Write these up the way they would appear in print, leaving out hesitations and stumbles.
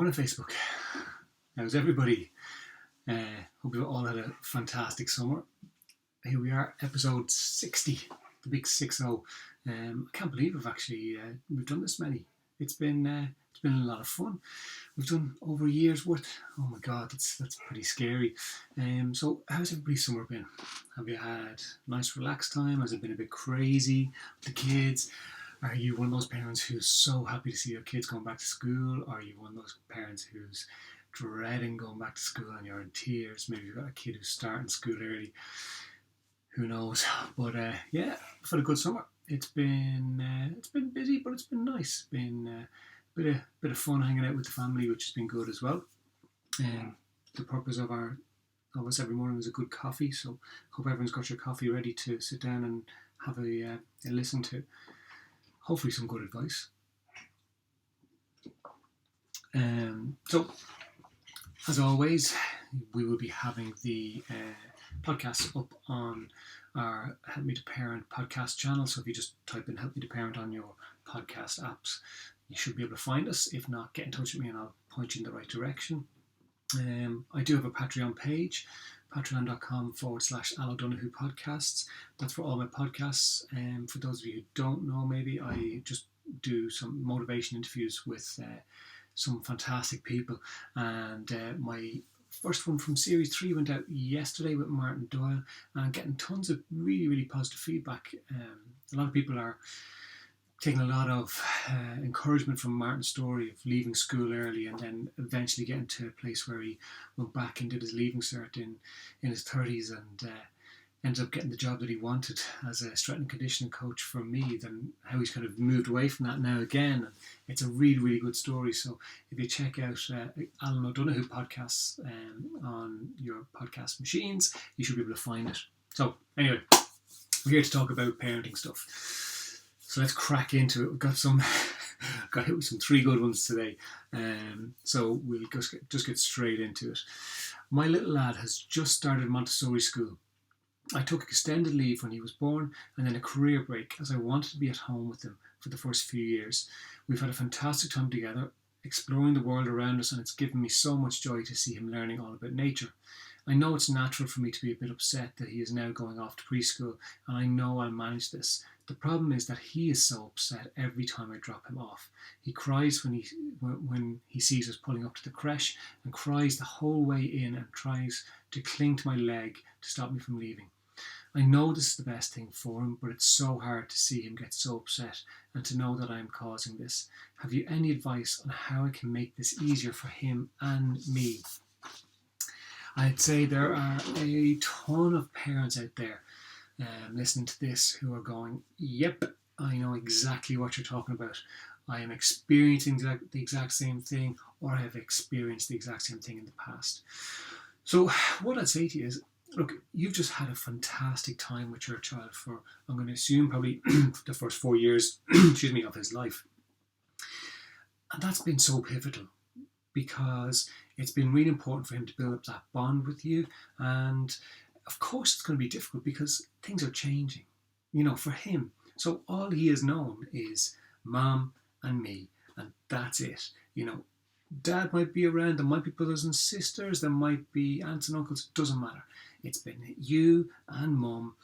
Morning Facebook. How's everybody? Hope you all had a fantastic summer. Here we are, episode 60, the big 60. I can't believe we've done this many. It's been a lot of fun. We've done over a year's worth. Oh my God, that's pretty scary. So how's everybody's summer been? Have you had a nice relaxed time? Has it been a bit crazy with the kids? Are you one of those parents who's so happy to see your kids going back to school? Or are you one of those parents who's dreading going back to school and you're in tears? Maybe you've got a kid who's starting school early. Who knows? But yeah, I've had a good summer. It's been busy, but it's been nice. It's been a bit of fun hanging out with the family, which has been good as well. The purpose of us every morning is a good coffee. So hope everyone's got your coffee ready to sit down and have a listen to. Hopefully some good advice. So, as always, we will be having the podcast up on our Help Me to Parent podcast channel. So if you just type in Help Me to Parent on your podcast apps, you should be able to find us. If not, get in touch with me and I'll point you in the right direction. I do have a Patreon page, patreon.com/Al O'Donoghue podcasts. That's for all my podcasts. For those of you who don't know, maybe I just do some motivation interviews with some fantastic people. And my first one from series 3 went out yesterday with Martin Doyle, and I'm getting tons of really, really positive feedback. A lot of people are taking a lot of encouragement from Martin's story of leaving school early and then eventually getting to a place where he went back and did his leaving cert in his 30s and ended up getting the job that he wanted as a strength and conditioning coach for me. Then how he's kind of moved away from that now again. And it's a really, really good story. So if you check out Alan O'Donoghue podcasts on your podcast machines, you should be able to find it. So anyway, we're here to talk about parenting stuff. So let's crack into it. We've got hit with some 3 good ones today. So we'll just get straight into it. My little lad has just started Montessori school. I took extended leave when he was born and then a career break as I wanted to be at home with him for the first few years. We've had a fantastic time together, exploring the world around us, and it's given me so much joy to see him learning all about nature. I know it's natural for me to be a bit upset that he is now going off to preschool, and I know I'll manage this. The problem is that he is so upset every time I drop him off. He cries when he sees us pulling up to the creche, and cries the whole way in and tries to cling to my leg to stop me from leaving. I know this is the best thing for him, but it's so hard to see him get so upset and to know that I am causing this. Have you any advice on how I can make this easier for him and me? I'd say there are a ton of parents out there listening to this who are going, yep, I know exactly what you're talking about. I am experiencing the exact same thing, or I have experienced the exact same thing in the past. So what I'd say to you is, look, you've just had a fantastic time with your child for, I'm going to assume, probably the first 4 years of his life. And that's been so pivotal because it's been really important for him to build up that bond with you. And of course it's going to be difficult because things are changing, for him. So all he has known is mom and me, and that's it. Dad might be around, there might be brothers and sisters, there might be aunts and uncles, doesn't matter. It's been you and mum,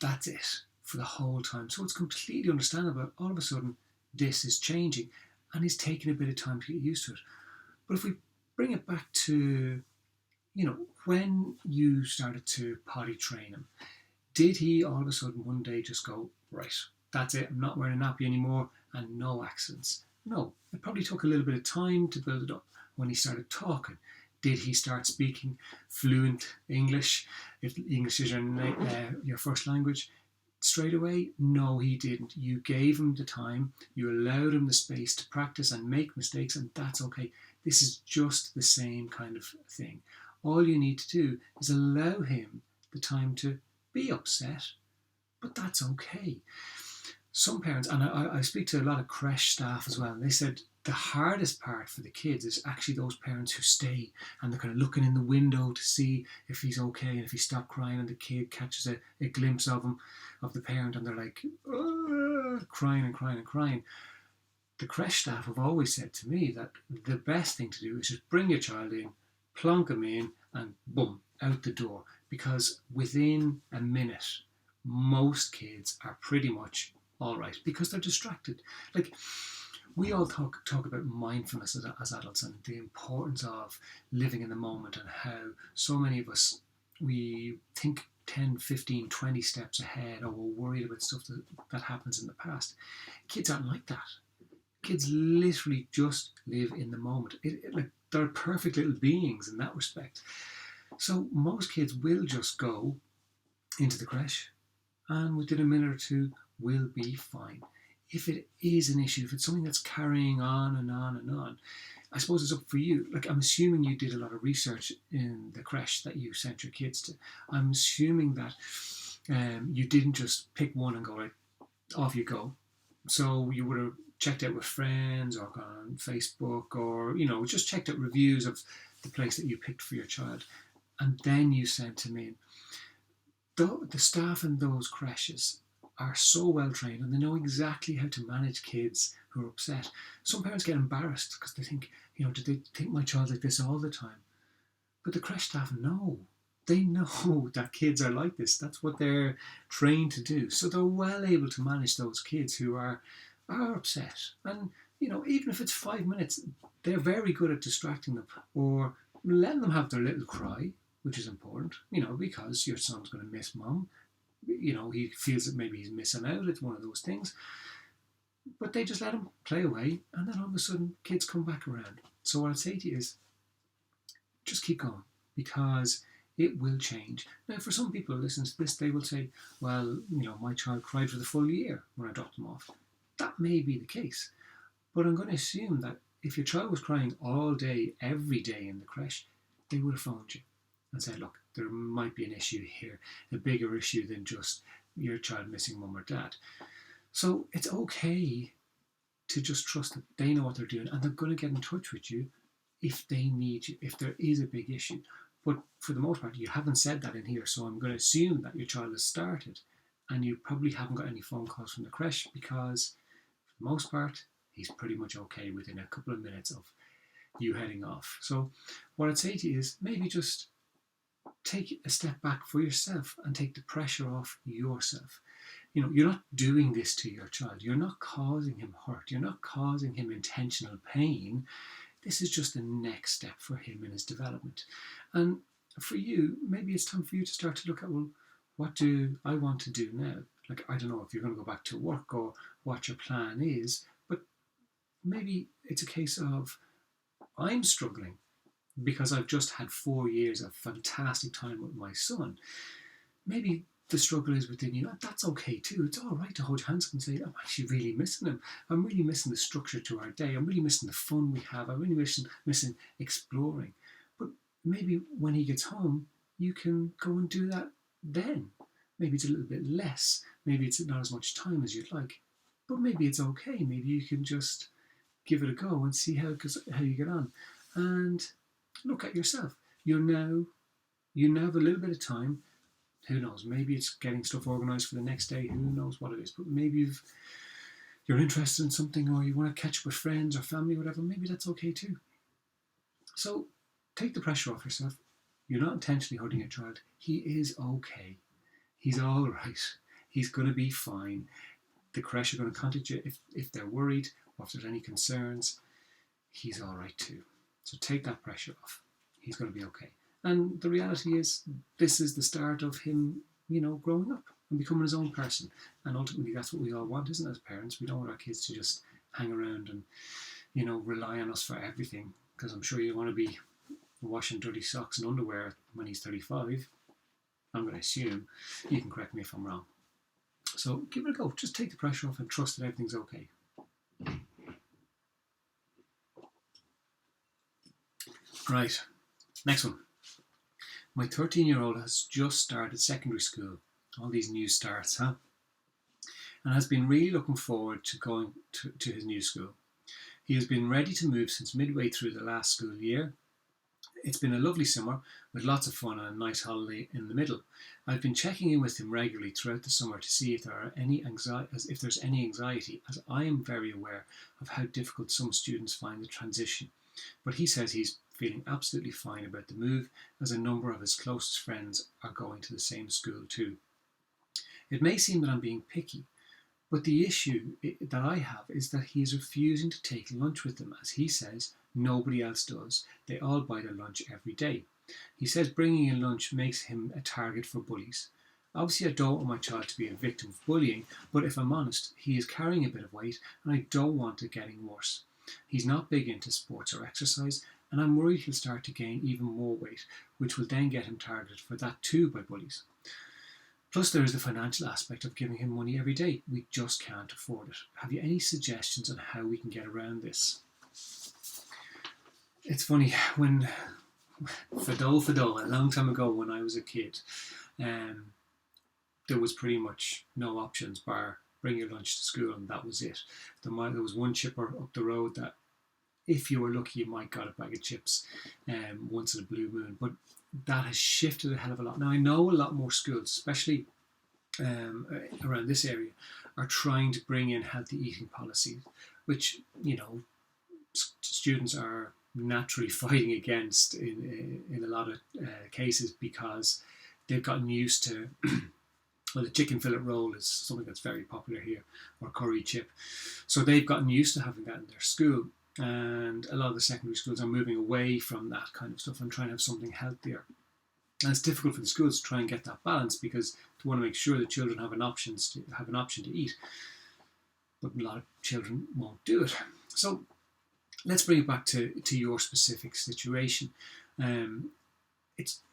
that's it for the whole time. So it's completely understandable. All of a sudden, this is changing, and he's taking a bit of time to get used to it. But if we bring it back to, when you started to potty train him, did he all of a sudden one day just go, right, that's it, I'm not wearing a nappy anymore, and no accidents? No, it probably took a little bit of time to build it up. When he started talking, did he start speaking fluent English, if English is your first language, straight away? No, he didn't. You gave him the time, you allowed him the space to practice and make mistakes, and that's okay. This is just the same kind of thing. All you need to do is allow him the time to be upset, but that's okay. Some parents, and I speak to a lot of creche staff as well, and they said the hardest part for the kids is actually those parents who stay and they're kind of looking in the window to see if he's okay, and if he stopped crying and the kid catches a glimpse of him, of the parent, and they're like crying and crying and crying. the creche staff have always said to me that the best thing to do is just bring your child in, plonk them in, and boom, out the door. Because within a minute, most kids are pretty much all right because they're distracted. Like, we all talk about mindfulness as adults and the importance of living in the moment, and how so many of us, we think 10, 15, 20 steps ahead, or we're worried about stuff that happens in the past. Kids aren't like that. Kids literally just live in the moment. Like, they're perfect little beings in that respect. So most kids will just go into the creche, and within a minute or two will be fine. If it is an issue, if it's something that's carrying on and on and on, I suppose it's up for you. Like, I'm assuming you did a lot of research in the creche that you sent your kids to. I'm assuming that you didn't just pick one and go, right, off you go. So you would have checked out with friends, or gone on Facebook, or, just checked out reviews of the place that you picked for your child. And then you sent them in. The staff in those creches are so well trained, and they know exactly how to manage kids who are upset. Some parents get embarrassed because they think, do they think my child's like this all the time? But the creche staff know. They know that kids are like this. That's what they're trained to do. So they're well able to manage those kids who are upset. And, even if it's 5 minutes, they're very good at distracting them, or letting them have their little cry, which is important, because your son's going to miss mum. He feels that maybe he's missing out. It's one of those things. But they just let him play away, and then all of a sudden, kids come back around. So what I'd say to you is, just keep going, because it will change. Now, for some people who listen to this, they will say, well, my child cried for the full year when I dropped them off. That may be the case. But I'm going to assume that if your child was crying all day, every day in the creche, they would have phoned you and said, look, there might be an issue here, a bigger issue than just your child missing mum or dad. So it's okay to just trust that they know what they're doing, and they're going to get in touch with you if they need you, if there is a big issue. But for the most part, you haven't said that in here, so I'm going to assume that your child has started, and you probably haven't got any phone calls from the creche, because for the most part, he's pretty much okay within a couple of minutes of you heading off. So what I'd say to you is, maybe just take a step back for yourself and take the pressure off yourself. You're not doing this to your child. You're not causing him hurt. You're not causing him intentional pain. This is just the next step for him in his development. And for you, maybe it's time for you to start to look at, well, what do I want to do now? Like, I don't know if you're going to go back to work or what your plan is, but maybe it's a case of, I'm struggling because I've just had 4 years of fantastic time with my son. Maybe the struggle is within you, and that's okay too. It's all right to hold your hands up and say, I'm actually really missing him. I'm really missing the structure to our day. I'm really missing the fun we have. I'm really missing exploring. But maybe when he gets home, you can go and do that then. Maybe it's a little bit less. Maybe it's not as much time as you'd like. But maybe it's okay. Maybe you can just give it a go and see how you get on. And look at yourself. You now have a little bit of time. Who knows? Maybe it's getting stuff organised for the next day. Who knows what it is? But maybe you're interested in something, or you want to catch up with friends or family, or whatever. Maybe that's okay too. So take the pressure off yourself. You're not intentionally hurting your child. He is okay. He's all right. He's going to be fine. The creche are going to contact you if they're worried, or if there's any concerns. He's all right too. So take that pressure off. He's going to be okay. And the reality is, this is the start of him, growing up and becoming his own person. And ultimately, that's what we all want, isn't it, as parents? We don't want our kids to just hang around and, rely on us for everything. Because I'm sure you want to be washing dirty socks and underwear when he's 35. I'm going to assume. You can correct me if I'm wrong. So give it a go. Just take the pressure off and trust that everything's okay. Right. Next one. My 13-year-old has just started secondary school. All these new starts, huh? And has been really looking forward to going to his new school. He has been ready to move since midway through the last school year. It's been a lovely summer with lots of fun and a nice holiday in the middle. I've been checking in with him regularly throughout the summer to see if there's any anxiety, as I am very aware of how difficult some students find the transition. But he says he's feeling absolutely fine about the move, as a number of his closest friends are going to the same school too. It may seem that I'm being picky, but the issue that I have is that he is refusing to take lunch with them, as he says nobody else does. They all buy their lunch every day. He says bringing in lunch makes him a target for bullies. Obviously, I don't want my child to be a victim of bullying, but if I'm honest, he is carrying a bit of weight and I don't want it getting worse. He's not big into sports or exercise, and I'm worried he'll start to gain even more weight, which will then get him targeted for that too by bullies. Plus, there is the financial aspect of giving him money every day. We just can't afford it. Have you any suggestions on how we can get around this? It's funny, when Fado, a long time ago when I was a kid, there was pretty much no options bar bring your lunch to school, and that was it. There was one chipper up the road that, if you were lucky, you might got a bag of chips once in a blue moon. But that has shifted a hell of a lot. Now, I know a lot more schools, especially around this area, are trying to bring in healthy eating policies, which, students are naturally fighting against in a lot of cases, because they've gotten used to well, the chicken fillet roll is something that's very popular here, or curry chip. So they've gotten used to having that in their school, and a lot of the secondary schools are moving away from that kind of stuff and trying to have something healthier. And it's difficult for the schools to try and get that balance, because they want to make sure that children have an option to eat. But a lot of children won't do it. So let's bring it back to your specific situation.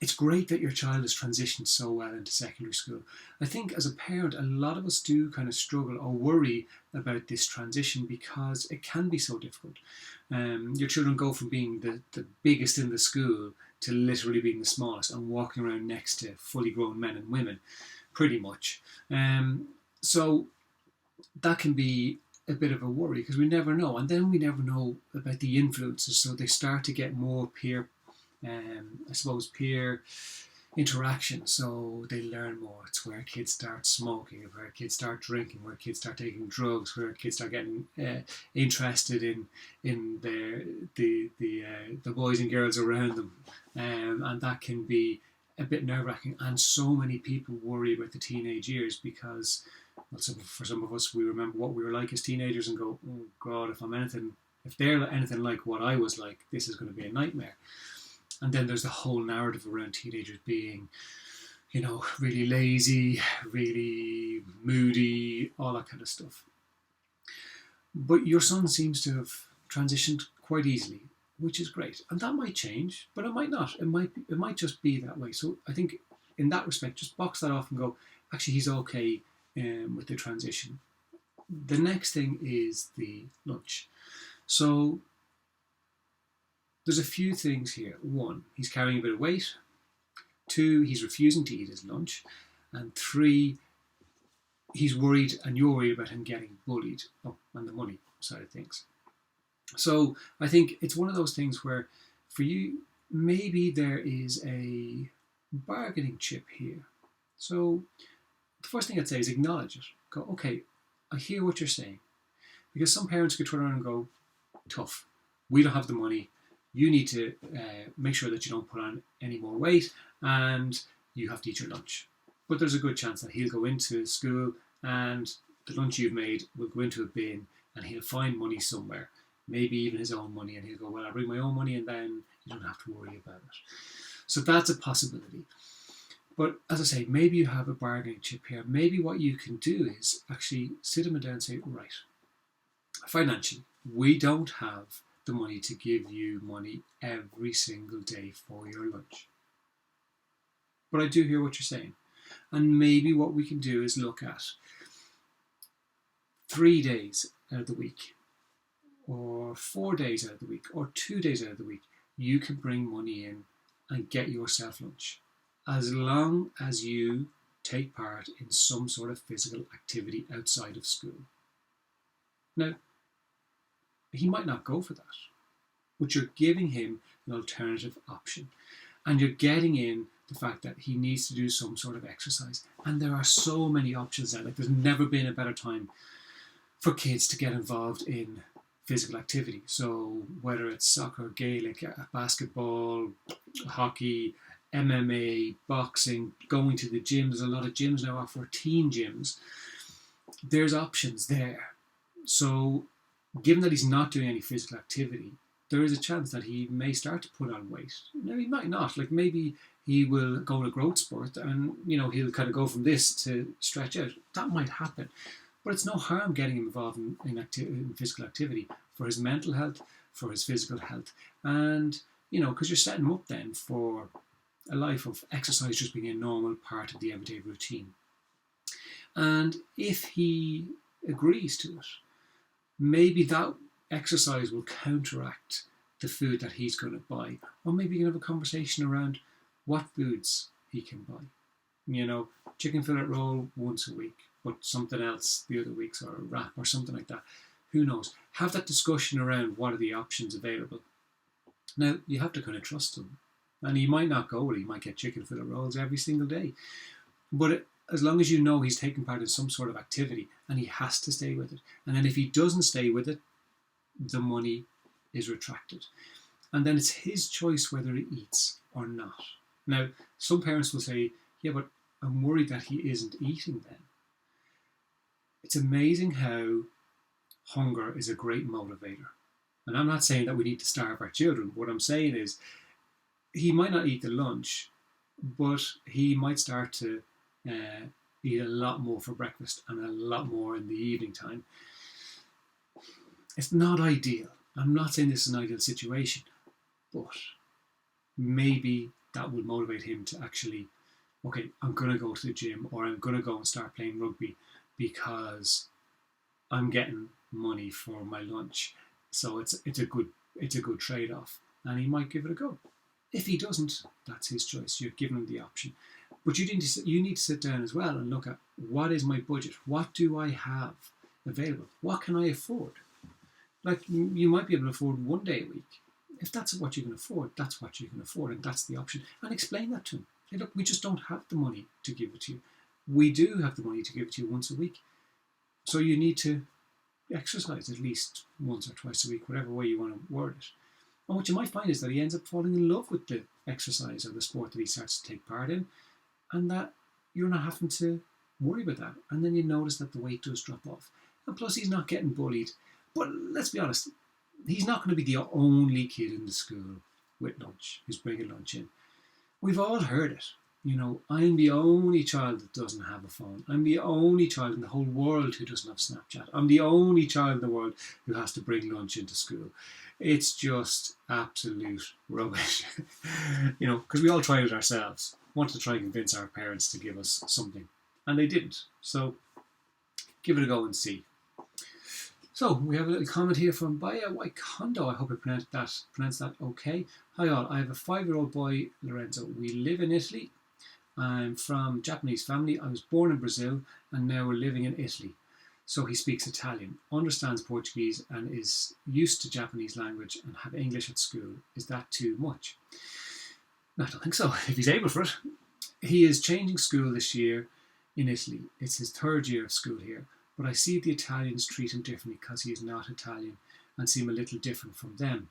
It's great that your child has transitioned so well into secondary school. I think as a parent, a lot of us do kind of struggle or worry about this transition, because it can be so difficult. Your children go from being the biggest in the school to literally being the smallest and walking around next to fully grown men and women, pretty much. So that can be a bit of a worry, because we never know. And then we never know about the influences, so they start to get more peer interaction, so they learn more. It's where kids start smoking, where kids start drinking, where kids start taking drugs, where kids start getting interested in the boys and girls around them, and that can be a bit nerve-wracking. And so many people worry about the teenage years, because for some of us, we remember what we were like as teenagers and go, oh God, if they're anything like what I was like, this is going to be a nightmare. And then there's the whole narrative around teenagers being, really lazy, really moody, all that kind of stuff. But your son seems to have transitioned quite easily, which is great. And that might change, but it might not. It might just be that way. So I think in that respect, just box that off and go, actually, he's okay with the transition. The next thing is the lunch. So there's a few things here. 1, he's carrying a bit of weight. 2, he's refusing to eat his lunch. And 3, he's worried, and you're worried about him getting bullied. Oh, and the money side of things. So I think it's one of those things where, for you, maybe there is a bargaining chip here. So the first thing I'd say is acknowledge it. Go, okay, I hear what you're saying. Because some parents could turn around and go, tough, we don't have the money. You need to make sure that you don't put on any more weight, and you have to eat your lunch. But there's a good chance that he'll go into school and the lunch you've made will go into a bin, and he'll find money somewhere, maybe even his own money, and he'll go, well, I'll bring my own money, and then you don't have to worry about it. So that's a possibility. But as I say, maybe you have a bargaining chip here. Maybe what you can do is actually sit him down and say, right, financially, we don't have the money to give you money every single day for your lunch. But I do hear what you're saying. And maybe what we can do is look at 3 days out of the week, or 4 days out of the week, or 2 days out of the week. You can bring money in and get yourself lunch, as long as you take part in some sort of physical activity outside of school. Now, he might not go for that. but you're giving him an alternative option. And you're getting in the fact that he needs to do some sort of exercise. And there are so many options now. Like, there's never been a better time for kids to get involved in physical activity. So whether it's soccer, Gaelic, basketball, hockey, MMA, boxing, going to the gym. There's a lot of gyms now offer teen gyms. There's options there. So given that he's not doing any physical activity, there is a chance that he may start to put on weight. No, he might not. Like, maybe he will go on a growth spurt and, he'll kind of go from this to stretch out. That might happen. But it's no harm getting him involved in physical activity for his mental health, for his physical health. And, because you're setting him up then for a life of exercise just being a normal part of the everyday routine. And if he agrees to it, maybe that exercise will counteract the food that he's going to buy. Or maybe you can have a conversation around what foods he can buy. Chicken fillet roll once a week, but something else the other weeks, or a wrap or something like that. Who knows? Have that discussion around what are the options available. Now, you have to kind of trust him. And he might not go, he might get chicken fillet rolls every single day. But as long as he's taking part in some sort of activity, and he has to stay with it. And then if he doesn't stay with it, the money is retracted. And then it's his choice whether he eats or not. Now, some parents will say, yeah, but I'm worried that he isn't eating then. It's amazing how hunger is a great motivator. And I'm not saying that we need to starve our children. What I'm saying is, he might not eat the lunch, but he might start to eat a lot more for breakfast and a lot more in the evening time. It's not ideal. I'm not saying this is an ideal situation, but maybe that would motivate him to actually, okay, I'm going to go to the gym, or I'm going to go and start playing rugby because I'm getting money for my lunch. So it's a good trade-off, and he might give it a go. If he doesn't, that's his choice. You've given him the option. But you need to sit down as well and look at, what is my budget? What do I have available? What can I afford? Like, you might be able to afford 1 day a week. If that's what you can afford, that's what you can afford, and that's the option. And explain that to him. Hey, look, we just don't have the money to give it to you. We do have the money to give it to you once a week. So you need to exercise at least once or twice a week, whatever way you want to word it. And what you might find is that he ends up falling in love with the exercise or the sport that he starts to take part in, and that you're not having to worry about that. And then you notice that the weight does drop off. And plus, he's not getting bullied. But let's be honest, he's not going to be the only kid in the school with lunch who's bringing lunch in. We've all heard it. I'm the only child that doesn't have a phone. I'm the only child in the whole world who doesn't have Snapchat. I'm the only child in the world who has to bring lunch into school. It's just absolute rubbish. Because we all tried it ourselves. Wanted to try and convince our parents to give us something, and they didn't. So give it a go and see. So we have a little comment here from Baya Waikondo. I hope I pronounced that okay. Hi all, I have a 5-year-old boy, Lorenzo. We live in Italy. I'm from Japanese family. I was born in Brazil, and now we're living in Italy. So he speaks Italian, understands Portuguese, and is used to Japanese language and have English at school. Is that too much? No, I don't think so, if he's able for it. He is changing school this year in Italy. It's his 3rd year of school here. But I see the Italians treat him differently because he is not Italian and seem a little different from them.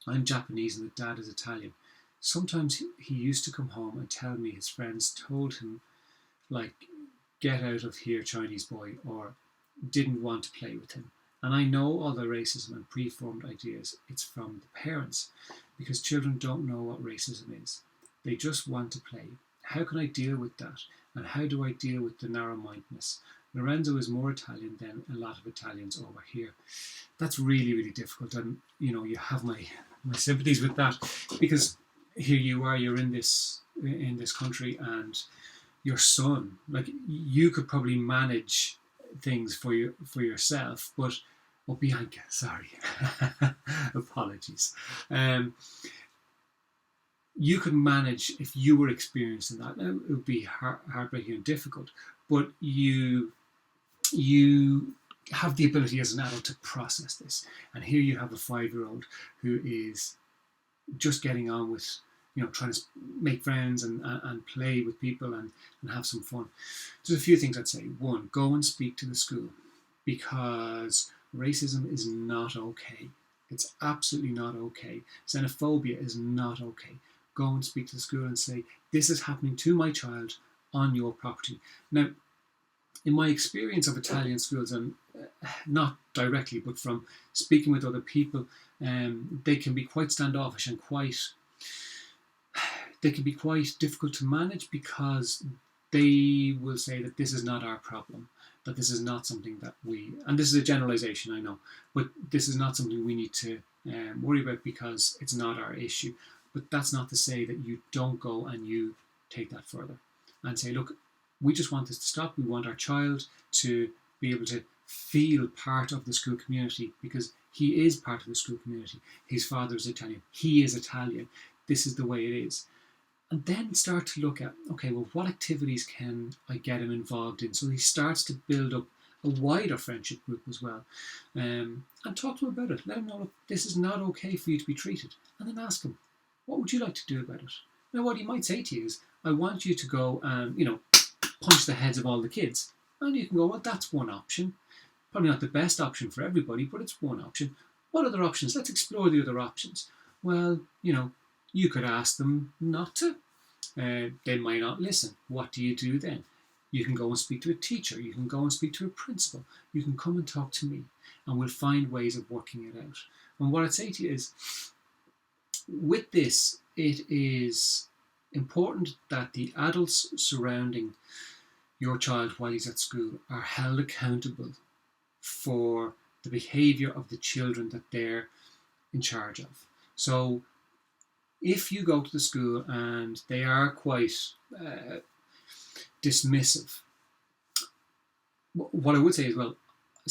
I'm Japanese and the dad is Italian. Sometimes he used to come home and tell me his friends told him, like, get out of here, Chinese boy, or didn't want to play with him. And I know all the racism and preformed ideas. It's from the parents, because children don't know what racism is. They just want to play. How can I deal with that? And how do I deal with the narrow-mindedness? Lorenzo is more Italian than a lot of Italians over here. That's really, really difficult. And, you have my sympathies with that, because here you are, you're in this country, and your son, like, you could probably manage things for yourself, but Bianca, sorry, apologies. You could manage if you were experiencing that. Now, it would be heartbreaking and difficult, but you have the ability as an adult to process this. And here you have a 5-year-old who is just getting on with, trying to make friends and play with people and have some fun. There's a few things I'd say. One, go and speak to the school, because racism is not okay. It's absolutely not okay. Xenophobia is not okay. Go and speak to the school and say, this is happening to my child on your property. Now, in my experience of Italian schools, and not directly, but from speaking with other people, they can be quite standoffish and they can be quite difficult to manage, because they will say that this is not our problem, that this is not something that and this is a generalization, I know, but this is not something we need to worry about because it's not our issue. But that's not to say that you don't go and you take that further and say, look, we just want this to stop. We want our child to be able to feel part of the school community, because he is part of the school community. His father is Italian. He is Italian. This is the way it is. And then start to look at, okay, well, what activities can I get him involved in? So he starts to build up a wider friendship group as well. And talk to him about it. Let him know, look, this is not okay for you to be treated. And then ask him, what would you like to do about it? Now, what he might say to you is, I want you to go and, punch the heads of all the kids. And you can go, well, that's one option. Probably not the best option for everybody, but it's one option. What other options? Let's explore the other options. Well, you could ask them not to. They might not listen. What do you do then? You can go and speak to a teacher. You can go and speak to a principal. You can come and talk to me, and we'll find ways of working it out. And what I'd say to you is, with this, it is important that the adults surrounding your child while he's at school are held accountable for the behaviour of the children that they're in charge of. So if you go to the school and they are quite dismissive, what I would say is, well,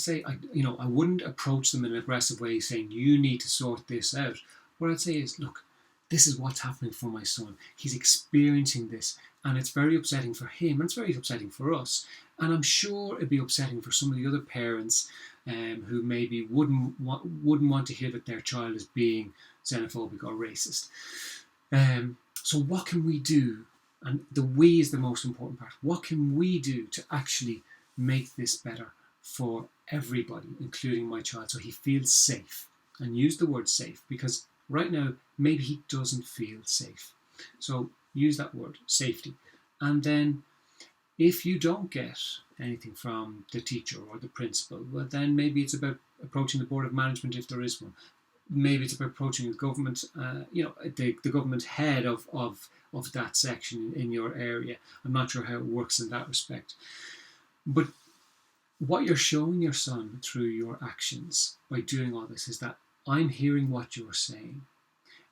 I wouldn't approach them in an aggressive way saying, you need to sort this out. What I'd say is, look, this is what's happening for my son. He's experiencing this, and it's very upsetting for him, and it's very upsetting for us. And I'm sure it'd be upsetting for some of the other parents who maybe wouldn't want to hear that their child is being xenophobic or racist. So what can we do? And the we is the most important part. What can we do to actually make this better for everybody, including my child, so he feels safe? And use the word safe, because right now, maybe he doesn't feel safe. So use that word, safety. And then if you don't get anything from the teacher or the principal, well, then maybe it's about approaching the board of management if there is one. Maybe it's about approaching the government, the government head of that section in your area. I'm not sure how it works in that respect. But what you're showing your son through your actions by doing all this is that I'm hearing what you're saying,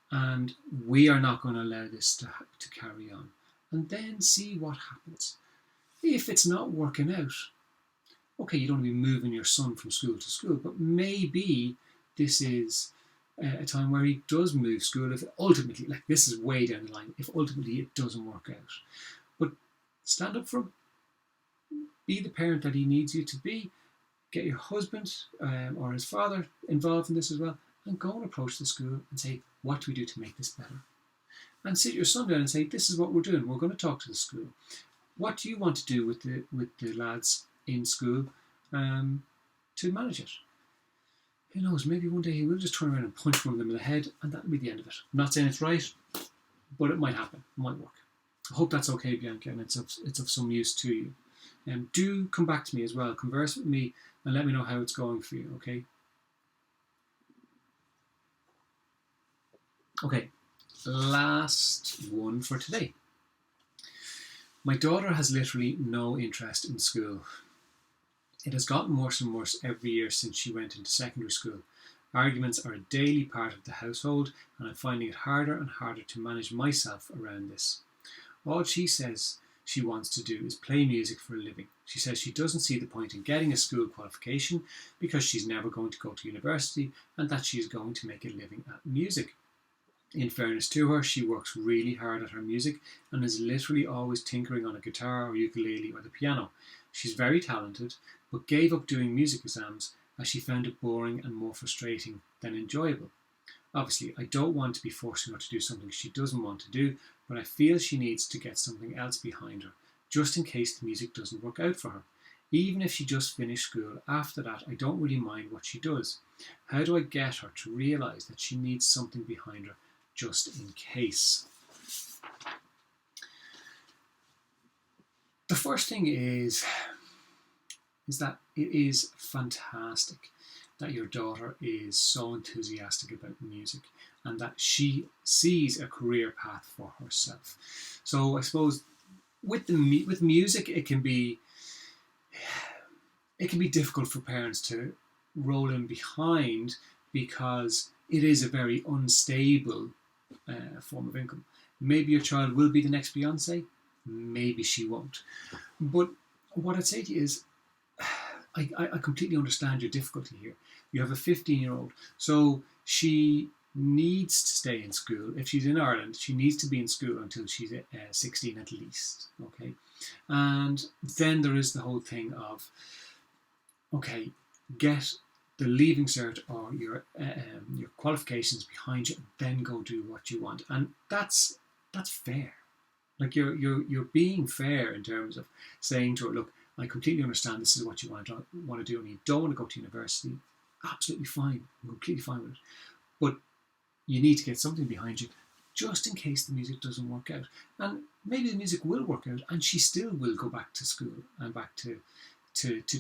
and we are not going to allow this to carry on. And then see what happens. If it's not working out, okay, you don't want to be moving your son from school to school, but maybe this is a time where he does move school if ultimately, like this is way down the line, if ultimately it doesn't work out. But stand up for him. Be the parent that he needs you to be. Get your husband or his father involved in this as well, and go and approach the school and say, what do we do to make this better? And sit your son down and say, this is what we're doing. We're going to talk to the school. What do you want to do with the lads in school to manage it? Who knows, maybe one day he will just turn around and punch one of them in the head, and that'll be the end of it. I'm not saying it's right, but it might happen. It might work. I hope that's okay, Bianca, and it's of some use to you. Do come back to me as well. Converse with me and let me know how it's going for you, okay? Okay, last one for today. My daughter has literally no interest in school. It has gotten worse and worse every year since she went into secondary school. Arguments are a daily part of the household, and I'm finding it harder and harder to manage myself around this. All she says she wants to do is play music for a living. She says she doesn't see the point in getting a school qualification because she's never going to go to university, and that she's going to make a living at music. In fairness to her, she works really hard at her music and is literally always tinkering on a guitar or ukulele or the piano. She's very talented, but gave up doing music exams as she found it boring and more frustrating than enjoyable. Obviously, I don't want to be forcing her to do something she doesn't want to do, but I feel she needs to get something else behind her, just in case the music doesn't work out for her. Even if she just finished school after that, I don't really mind what she does. How do I get her to realise that she needs something behind her, just in case? The first thing is that it is fantastic that your daughter is so enthusiastic about music and that she sees a career path for herself. So I suppose with music, it can be difficult for parents to roll in behind because it is a very unstable form of income. Maybe your child will be the next Beyonce, maybe she won't. But what I'd say to you is, I completely understand your difficulty here. You have a 15-year-old, so she needs to stay in school. If she's in Ireland, she needs to be in school until she's 16 at least. Okay, and then there is the whole thing of, okay, get the leaving cert or your qualifications behind you, then go do what you want, and that's fair. Like you're being fair in terms of saying to her, look, I completely understand this is what you want to do, and you don't want to go to university. Absolutely fine. I'm completely fine with it. But you need to get something behind you, just in case the music doesn't work out. And maybe the music will work out, and she still will go back to school and back to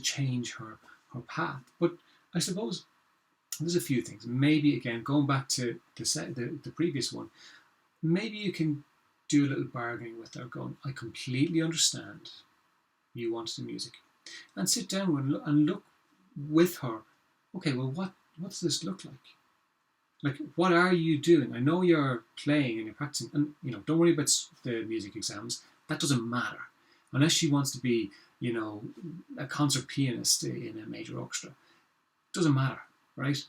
change her path. But I suppose there's a few things. Maybe again, going back to the previous one, maybe you can do a little bargaining with her, going, I completely understand you want the music, and sit down and look with her. Okay, well, what does this look like? Like, what are you doing? I know you're playing and you're practicing, and don't worry about the music exams. That doesn't matter unless she wants to be, a concert pianist in a major orchestra. Doesn't matter, right?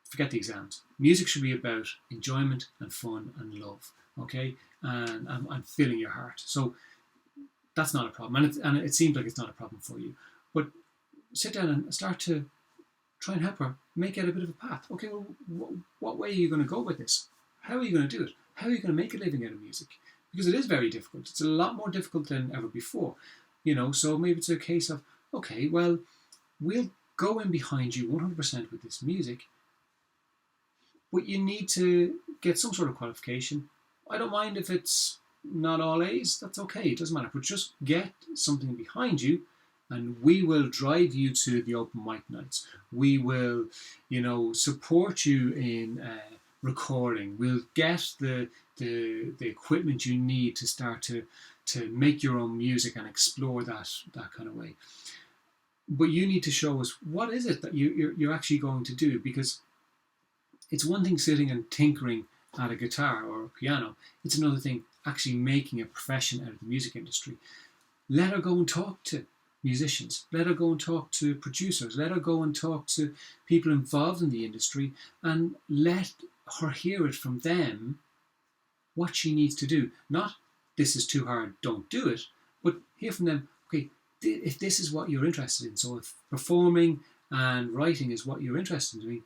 Forget the exams. Music should be about enjoyment and fun and love, okay, and filling your heart. So that's not a problem, and it seems like it's not a problem for you. But sit down and start to try and help her make it a bit of a path. Okay, well, what way are you going to go with this? How are you going to do it? How are you going to make a living out of music? Because it is very difficult. It's a lot more difficult than ever before. So maybe it's a case of, okay, well, we'll go in behind you 100% with this music, but you need to get some sort of qualification. I don't mind if it's not all A's, that's okay, it doesn't matter, but just get something behind you, and we will drive you to the open mic nights. We will, support you in recording. We'll get the equipment you need to start to make your own music and explore that kind of way. But you need to show us what is it that you're actually going to do, because it's one thing sitting and tinkering at a guitar or a piano. It's another thing actually making a profession out of the music industry. Let her go and talk to musicians. Let her go and talk to producers. Let her go and talk to people involved in the industry, and let her hear it from them what she needs to do. Not, this is too hard, don't do it, but hear from them, okay, if this is what you're interested in, so if performing and writing is what you're interested in doing,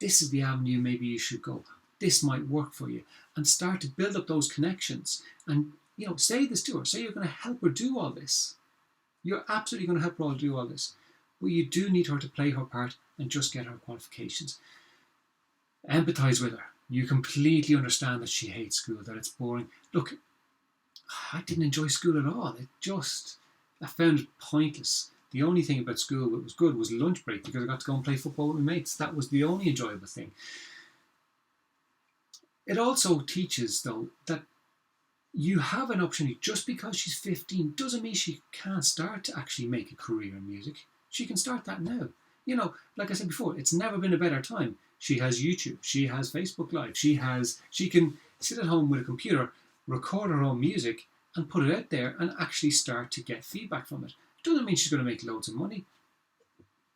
this is the avenue maybe you should go. This might work for you. And start to build up those connections. And, say this to her. Say you're going to help her do all this. You're absolutely going to help her all do all this. But you do need her to play her part and just get her qualifications. Empathise with her. You completely understand that she hates school, that it's boring. Look, I didn't enjoy school at all. I found it pointless. The only thing about school that was good was lunch break, because I got to go and play football with my mates. That was the only enjoyable thing. It also teaches, though, that you have an opportunity. Just because she's 15 doesn't mean she can't start to actually make a career in music. She can start that now. Like I said before, it's never been a better time. She has YouTube. She has Facebook Live. She can sit at home with a computer, record her own music, and put it out there and actually start to get feedback from it. Doesn't mean she's going to make loads of money,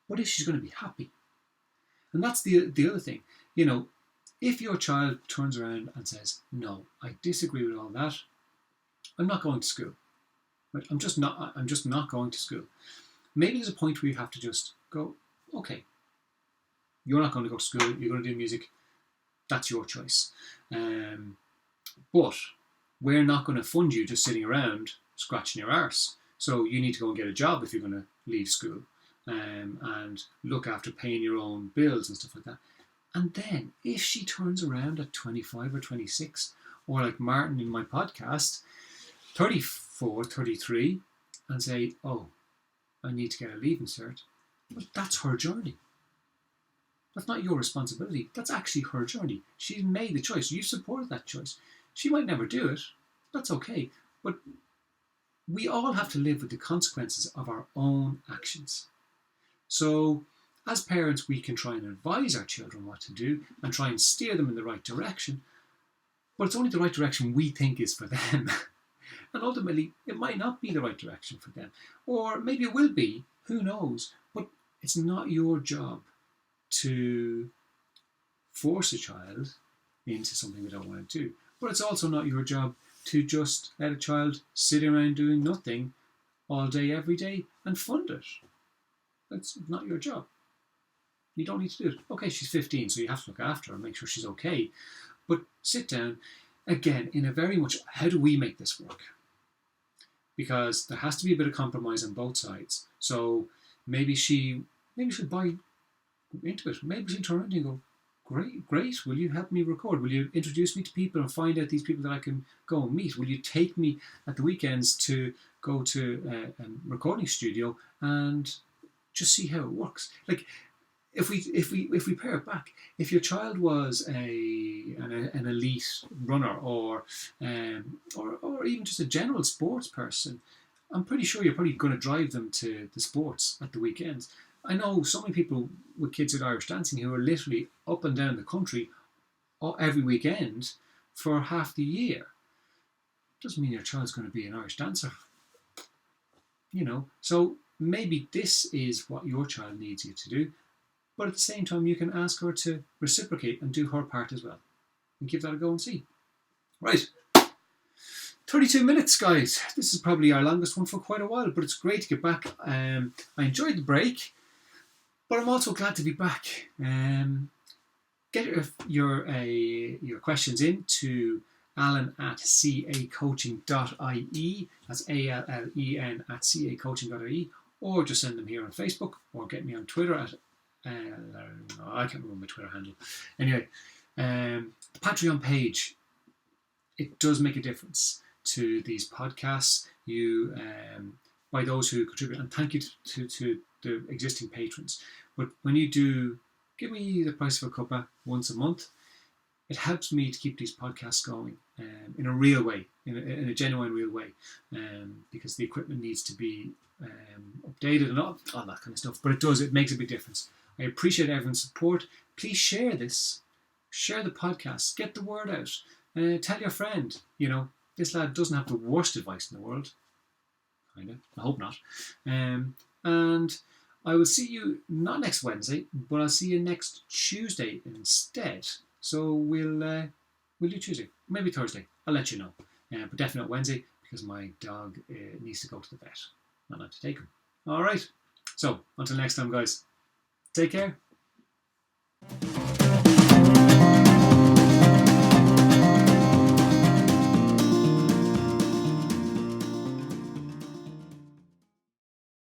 but if she's going to be happy. And that's the other thing. If your child turns around and says, no, I disagree with all that, I'm not going to school, Right? I'm just not going to school. Maybe there's a point where you have to just go, okay, you're not going to go to school, you're going to do music, that's your choice. But we're not going to fund you just sitting around scratching your arse. So you need to go and get a job if you're going to leave school, and look after paying your own bills and stuff like that. And then if she turns around at 25 or 26, or like Martin in my podcast, 34, 33, and say, oh, I need to get a leaving cert, well, that's her journey. That's not your responsibility. That's actually her journey. She's made the choice. You supported that choice. She might never do it. That's okay. But we all have to live with the consequences of our own actions. So as parents, we can try and advise our children what to do and try and steer them in the right direction. But it's only the right direction we think is for them. And ultimately, it might not be the right direction for them. Or maybe it will be. Who knows? But it's not your job to force a child into something they don't want to do. But it's also not your job to just let a child sit around doing nothing all day, every day, and fund it. That's not your job. You don't need to do it. Okay, she's 15, so you have to look after her and make sure she's okay. But sit down, again, in a very much, how do we make this work? Because there has to be a bit of compromise on both sides. So maybe she'll buy into it. Maybe she'll turn around and go, great, will you help me record? Will you introduce me to people and find out these people that I can go and meet? Will you take me at the weekends to go to a recording studio and just see how it works? Like, if we pare it back, if your child was an elite runner or even just a general sports person, I'm pretty sure you're probably going to drive them to the sports at the weekends. I know so many people with kids at Irish Dancing who are literally up and down the country every weekend for half the year. Doesn't mean your child's going to be an Irish dancer, So maybe this is what your child needs you to do, but at the same time you can ask her to reciprocate and do her part as well, and give that a go and see. Right, 32 minutes, guys. This is probably our longest one for quite a while, but it's great to get back. I enjoyed the break, but I'm also glad to be back. Get your questions in to alan@cacoaching.ie. That's ALLEN@cacoaching.ie, or just send them here on Facebook, or get me on Twitter at I can't remember my Twitter handle. Anyway, the Patreon page, it does make a difference to these podcasts. You, by those who contribute, and thank you to the existing patrons. But when you do give me the price of a cuppa once a month, it helps me to keep these podcasts going in a real way, in a genuine real way, because the equipment needs to be updated and all that kind of stuff. But it makes a big difference. I appreciate everyone's support. Please share this. Share the podcast. Get the word out. Tell your friend, this lad doesn't have the worst advice in the world. Kind of. I hope not. And I will see you not next Wednesday, but I'll see you next Tuesday instead. So we'll do Tuesday, maybe Thursday. I'll let you know. But definitely not Wednesday, because my dog needs to go to the vet. Not to take him. All right. So until next time, guys. Take care.